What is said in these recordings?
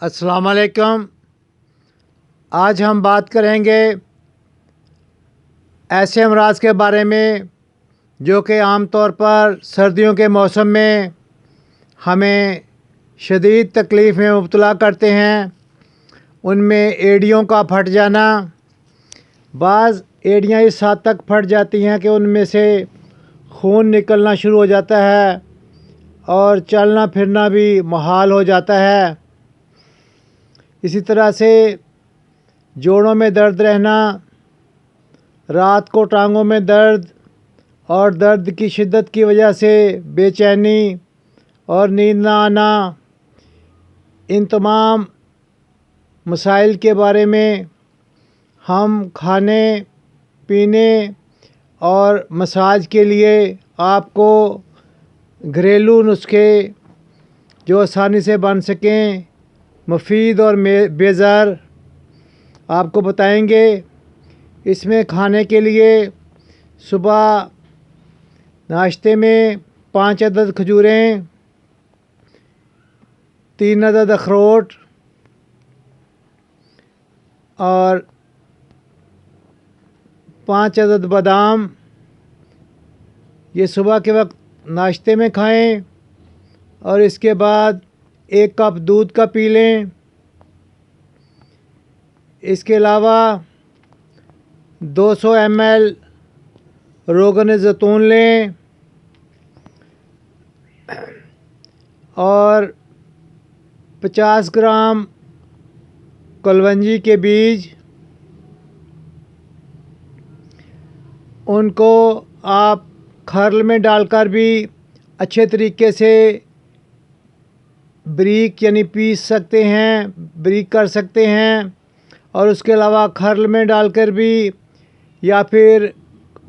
अस्सलाम वालेकुम। आज हम बात करेंगे ऐसे अमराज के बारे में जो कि आम तौर पर सर्दियों के मौसम में हमें शदीद तकलीफ़ में मुब्तला करते हैं। उनमें एड़ियों का फट जाना, बाज़ एड़ियाँ इस हद तक फट जाती हैं कि उनमें से खून निकलना शुरू हो जाता है और चलना फिरना भी मुहाल हो जाता है। इसी तरह से जोड़ों में दर्द रहना, रात को टांगों में दर्द और दर्द की शिद्दत की वजह से बेचैनी और नींद ना आना, इन तमाम मसाइल के बारे में हम खाने पीने और मसाज के लिए आपको घरेलू नुस्खे जो आसानी से बन सकें, मुफीद और बेज़र आपको बताएंगे। इसमें खाने के लिए सुबह नाश्ते में 5 अदद खजूरें, 3 अदद अखरोट और 5 अदद बादाम, ये सुबह के वक्त नाश्ते में खाएं और इसके बाद 1 कप दूध का पी लें। इसके अलावा 200 ml रोगन ज़ैतून लें और 50 ग्राम कलवंजी के बीज, उनको आप खर्ल में डालकर भी अच्छे तरीके से ब्रीक यानी पीस सकते हैं, ब्रीक कर सकते हैं। और उसके अलावा खर्ल में डालकर भी, या फिर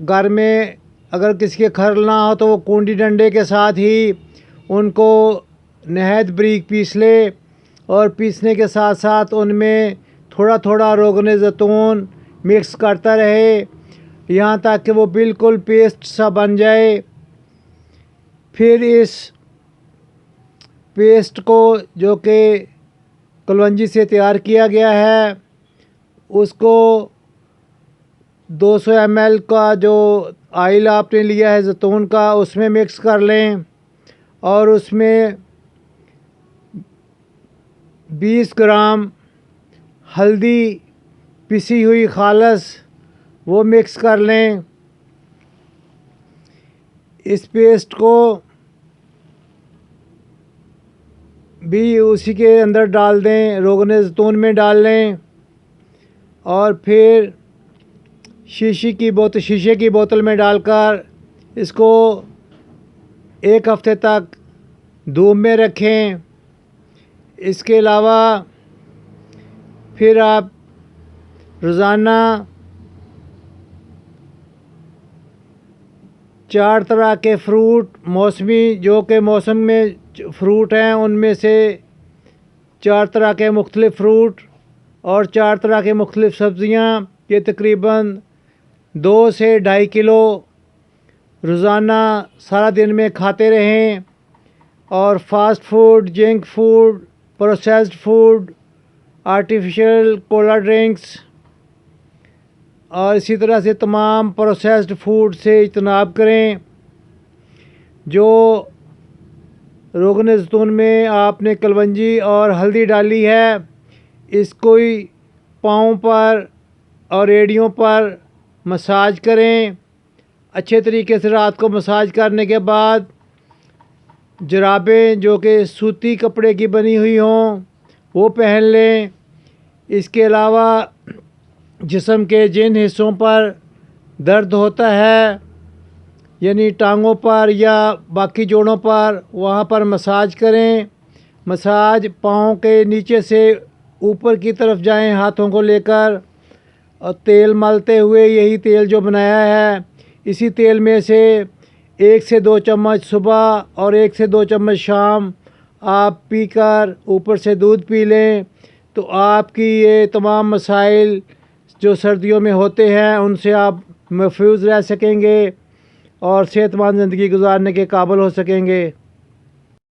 घर में अगर किसी के खर्ल ना हो तो वो कूंडी डंडे के साथ ही उनको नहायत ब्रीक पीस ले और पीसने के साथ साथ उनमें थोड़ा थोड़ा रोगन ज़ैतून मिक्स करता रहे यहाँ तक कि वो बिल्कुल पेस्ट सा बन जाए। फिर इस पेस्ट को जो कि कलवंजी से तैयार किया गया है उसको 200 ml का जो आयल आपने लिया है ज़ैतून का उसमें मिक्स कर लें और उसमें 20 ग्राम हल्दी पिसी हुई खालस वो मिक्स कर लें। इस पेस्ट को भी उसी के अंदर डाल दें, रोगन ज़ैतून में डाल लें और फिर शीशे की बोतल में डालकर इसको 1 हफ़्ते तक धूप में रखें। इसके अलावा फिर आप रोज़ाना 4 तरह के फ्रूट मौसमी जो कि मौसम में फ्रूट हैं उनमें से 4 तरह के मुख्तलिफ़ फ्रूट और 4 तरह के मुख्तलिफ़ सब्ज़ियाँ, ये तकरीबन 2 से 2.5 किलो रोज़ाना सारा दिन में खाते रहें। और fast food, junk food, processed food, artificial Cola drinks और इसी तरह से तमाम प्रोसेस्ड फूड से इज्तनाब करें। जो रोगन ज़ैतून में आपने कलवंजी और हल्दी डाली है, इसको ही पाँव पर और एड़ियों पर मसाज करें अच्छे तरीके से। रात को मसाज करने के बाद जुराबें जो कि सूती कपड़े की बनी हुई हों वो पहन लें। इसके अलावा जिस्म के जिन हिस्सों पर दर्द होता है यानी टांगों पर या बाकी जोड़ों पर, वहाँ पर मसाज करें। मसाज पाँव के नीचे से ऊपर की तरफ जाएं हाथों को लेकर और तेल मलते हुए, यही तेल जो बनाया है इसी तेल में से 1 से 2 चम्मच सुबह और 1 से 2 चम्मच शाम आप पीकर ऊपर से दूध पी लें तो आपकी ये तमाम मसाइल जो सर्दियों में होते हैं उनसे आप महफूज रह सकेंगे और सेहतमंद ज़िंदगी गुजारने के काबिल हो सकेंगे।